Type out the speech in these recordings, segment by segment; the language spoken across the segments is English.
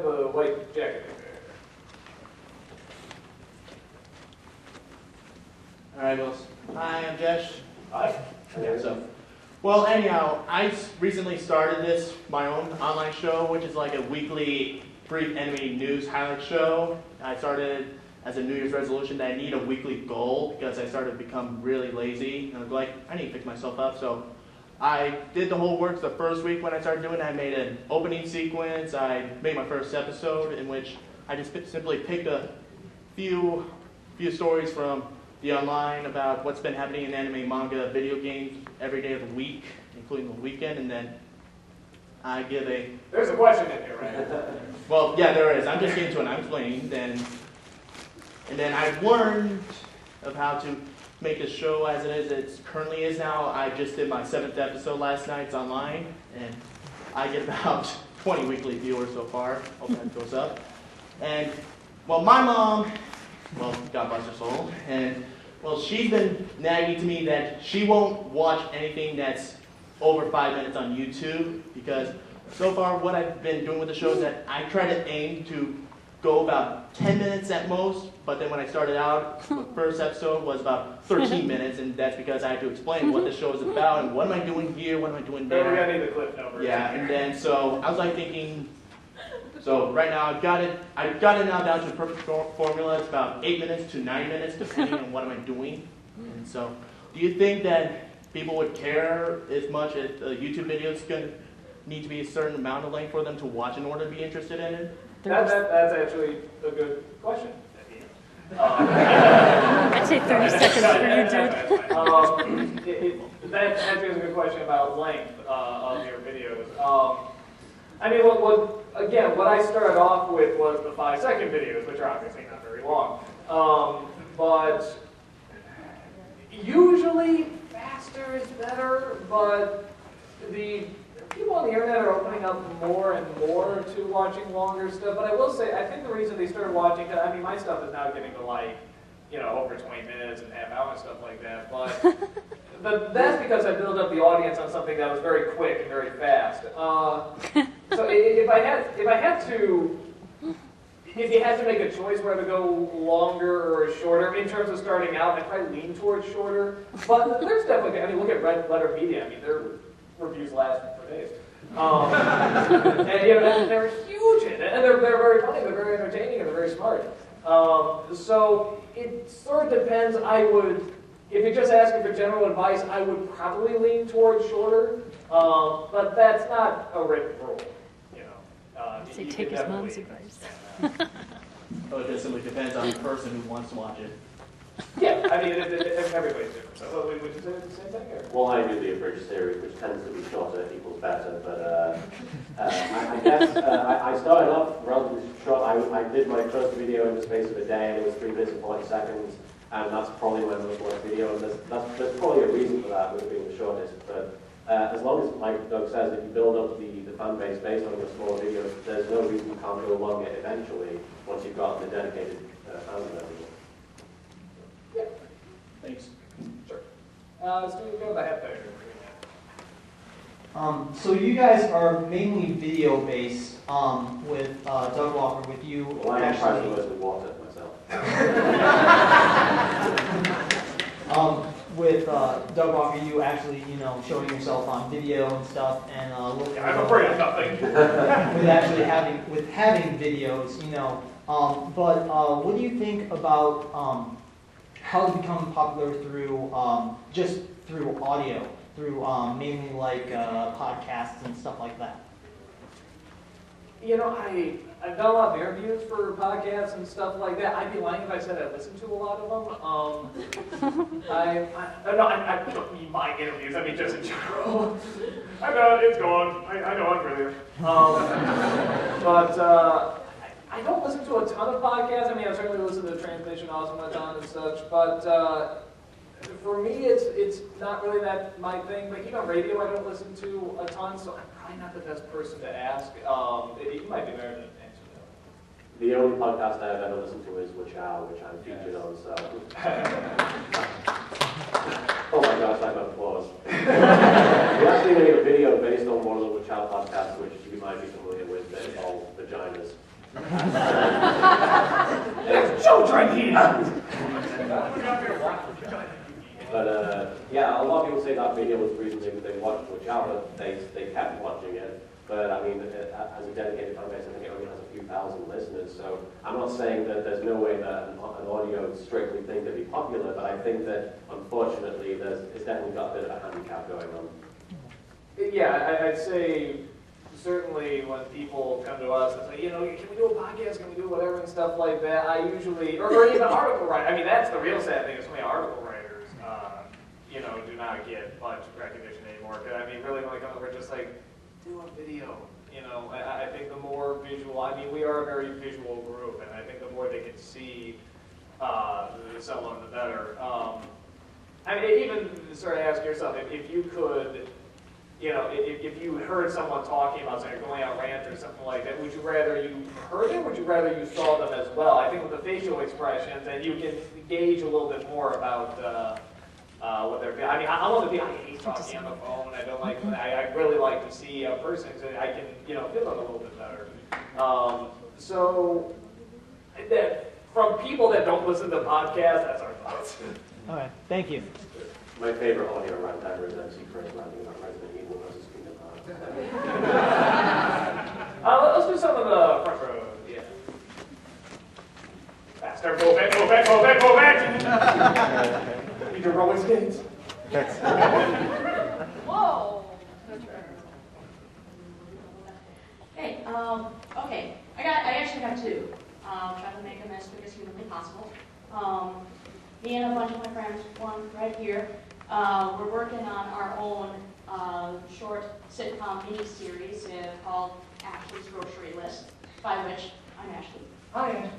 the white jacket. All right, Wills. Hi, I'm Jesh. Hi. Yeah, well, anyhow, I recently started my own online show, which is like a weekly brief enemy news highlight show. I started as a New Year's resolution that I need a weekly goal because I started to become really lazy. And I was like, I need to pick myself up. So I did the whole work the first week when I started doing it. I made an opening sequence. I made my first episode in which I just simply picked a few stories from the online about what's been happening in anime, manga, video games every day of the week, including the weekend, and then I give a... There's a question in here, right? Well, yeah, there is. I'm just getting to it. I'm explaining. And then I learned of how to make this show as it is. It currently is now. I just did my 7th episode last night. It's online, and I get about 20 weekly viewers so far. Hope that goes up. And, well, my mom, well, God bless her soul, and, well, she's been nagging to me that she won't watch anything that's over 5 minutes on YouTube, because so far what I've been doing with the show is that I try to aim to go about 10 minutes at most, but then when I started out, the first episode was about 13 minutes, and that's because I had to explain what the show is about, and what am I doing here, what am I doing there. We're gonna need the clip numbers. Yeah, and then so I was like thinking, so right now I've got it now down to the perfect formula. It's about 8 minutes to 9 minutes, depending on what am I doing. And so, do you think that people would care as much if a YouTube video is going to need to be a certain amount of length for them to watch in order to be interested in it? That's actually a good question. I'd say 30 seconds for you, dude. That actually is a good question about length of your videos. I mean, what I started off with was the 5-second videos, which are obviously not very long. But usually faster is better, but the people on the internet are opening up more and more to watching longer stuff. But I will say, I think the reason they started watching, I mean, my stuff is now getting to like, over 20 minutes and half hour and stuff like that. But that's because I built up the audience on something that was very quick and very fast. So if you had to make a choice whether to go longer or shorter, in terms of starting out, I'd probably lean towards shorter. But there's definitely, I mean, look at Red Letter Media. I mean, their reviews last for days. And they're huge in it, and they're very funny, they're very entertaining, and they're very smart. So it sort of depends. If you're just asking for general advice, I would probably lean towards shorter, but that's not a written rule. I'd say take his mom's advice. Oh, it just simply depends on the person who wants to watch it. Yeah, I mean, everybody's different. So would you say the same thing? Or? Well, I do the abridged series, which tends to be shorter equals better, but I guess I started off relatively short. I did my first video in the space of a day, and it was 3 minutes and 40 seconds, and that's probably my most watched video, and there's probably a reason for that, with it being the shortest, but as long as, like Doug says, if you build up the fan base based on your smaller videos, there's no reason you can't go longer eventually, once you've got the dedicated fans and everything. Yeah. Thanks. Sure. So we go ahead there. So you guys are mainly video based with Doug Walker, with you. Well, I am trying to work with water myself. With Doug Walker, you actually, showing yourself on video and stuff, and looking. Yeah, I'm afraid of nothing. with actually having videos, But what do you think about how to become popular through just through audio, through mainly like podcasts and stuff like that? I've done a lot of interviews for podcasts and stuff like that. I'd be lying if I said I listened to a lot of them. I don't mean my interviews, I mean just in general. I know, it's gone. I know I'm familiar. But I don't listen to a ton of podcasts. I mean, I certainly listen to Transmission Awesome a ton and such, but for me, it's not really that my thing. But even radio, I don't listen to a ton, so I'm probably not the best person to ask. You might be better to answer that. The only podcast I've ever listened to is Which Hour, which I'm featured on, so. Oh my gosh, I got applause. We actually made a video based on one of the Which Hour podcasts, which you might be familiar with, they're called Vaginas. There's children here! But yeah, a lot of people say that video was the reason they watched Watch Out, but they kept watching it. But I mean, as a dedicated fan base, I think it only has a few thousand listeners. So I'm not saying that there's no way that an audio strictly thing could be popular, but I think that unfortunately it's definitely got a bit of a handicap going on. Yeah, I'd say certainly when people come to us and say, you know, can we do a podcast, can we do whatever and stuff like that, I usually, or even article writing. I mean, that's the real sad thing is so many article writers, you know, do not get much recognition anymore. I mean, really when they come over, just like, do a video. You know, I think the more visual, I mean, we are a very visual group, and I think the more they can see someone, the better. I mean, even sort of ask yourself, if you could, you know, if you heard someone talking about, say, going out rant or something like that, would you rather you heard it, or would you rather you saw them as well? I think with the facial expressions, and you can gauge a little bit more about what they're feeling. I mean, I want to be, I hate talking on the phone. I don't like, I really like to see a person so I can, you know, feel them a little bit better. So, that, from people that don't listen to podcasts, that's our thoughts. All right, thank you. My favorite audio rant ever is MC Chris ranting about Resident Evil versus Kingdom Hearts. Let's do some of the front row. Yeah. Faster, go back, go back, go back, go back! Need your roller skates. Whoa. Hey, okay. I actually have two. Trying to make them as quick as humanly possible. Me and a bunch of my friends, one right here, we're working on our own short sitcom mini-series called Ashley's Grocery List, by which I'm Ashley. Hi.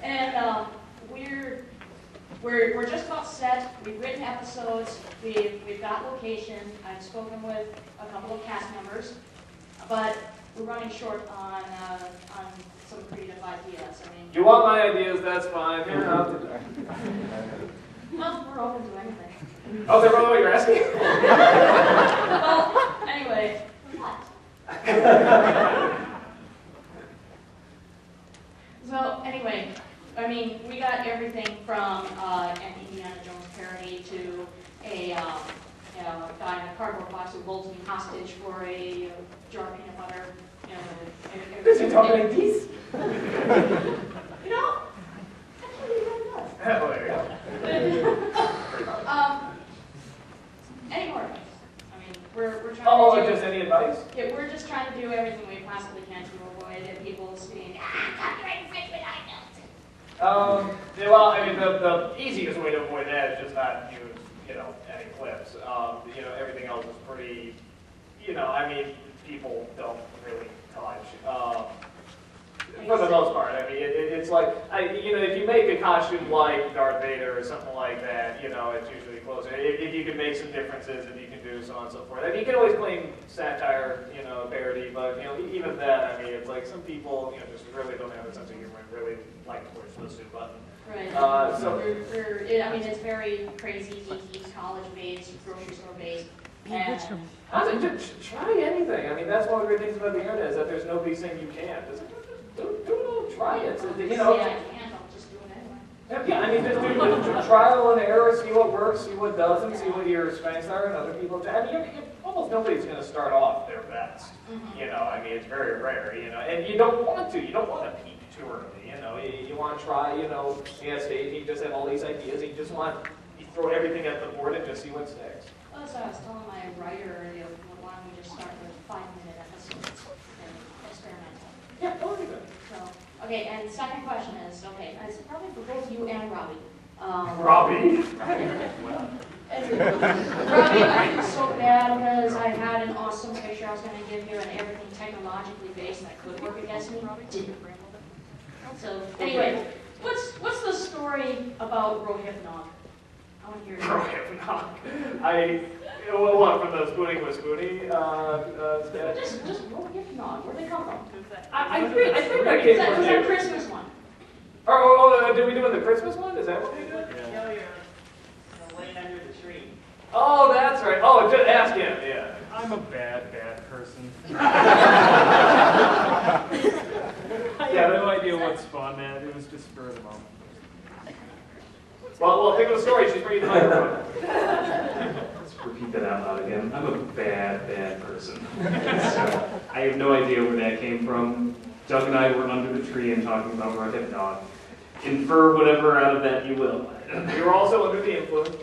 And we're just about set. We've written episodes. We've got location. I've spoken with a couple of cast members, but we're running short on some creative ideas. I mean, You want my ideas, that's fine. Here, I'll do that. well, we're open to anything. Oh, is that really what you're asking? Well, anyway, what? So anyway, I mean, we got everything from an Indiana Jones parody to a guy in a cardboard box who holds me hostage for a jar of peanut butter. You know, Is he talking like this? You know, actually, he really does. Oh, there you go. Any more advice? I mean, we're trying Oh, to do, just any advice? yeah, we're just trying to do everything we possibly can to avoid people saying, copyright infringement, I know. Yeah, well, I mean, the easiest way to avoid that is just not use, you know, any clips. You know, everything else is pretty, you know, I mean, people don't really touch. For the most part, I mean, it's like, you know, if you make a costume like Darth Vader or something like that, you know, it's usually closer. If you can make some differences, if you can do so on and so forth. I mean, you can always claim satire, you know, parody, but, you know, even then, I mean, it's like some people, you know, just really don't have a sense of humor and really like to push the soup button. Right. I mean, it's very crazy, geeky, college-based, grocery store-based. And Just try anything. I mean, that's one of the great things about the internet is that there's nobody saying you can't. Just do it all, try it. You know, I can't, I'll just do it anyway. yeah, I mean, just do trial and error, see what works, see what doesn't, see what your strengths are, and other people. I mean, almost nobody's going to start off their best. You know, I mean, it's very rare. You know, and you don't want to. You don't want to peak too early. You know, you want to try. You know, be on stage. You just have all these ideas. You just want you throw everything at the board and just see what sticks. Well, so I was telling my writer, you know, why don't we just start with 5-minute episodes and experiment. Yeah, totally good. So, okay, and second question is, okay, it's probably for both you and Robbie. Robbie. Robbie, I feel so bad because I had an awesome picture I was going to give you and everything technologically based that could work against me. Didn't. So, anyway, what's the story about Rohypnog? I want to hear it. What, from the Spooning with Spoonie sketch? Just Rohypnog. Where'd they come from? I think that came from Was that you. Christmas one? Did we do the Christmas one? Is that what we did? Yeah. Laying under the tree. Oh, that's right. Oh, just ask him, yeah. I'm a bad person. on that. It was just spur of the moment. Well, think of the story. She's bringing the microphone. Let's repeat that out loud again. I'm a bad person. So, I have no idea where that came from. Doug and I were under the tree and talking about Redhead Dog. Infer whatever out of that you will. You were also under the influence.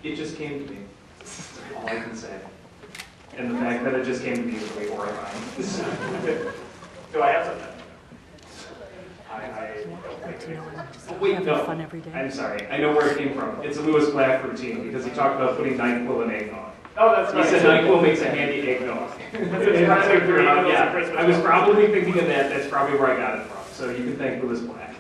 It just came to me. That's all I can say. And the fact that it just came to me is really horrifying. Do I have something? I don't think So Wait, having no. fun every day. I'm sorry. I know where it came from. It's a Lewis Black routine because he talked about putting NyQuil in eggnog. Oh, that's He right. said NyQuil makes a handy eggnog. That's a classic Yeah, Christmas I was probably thinking of that. That's probably where I got it from. So you can thank Lewis Black.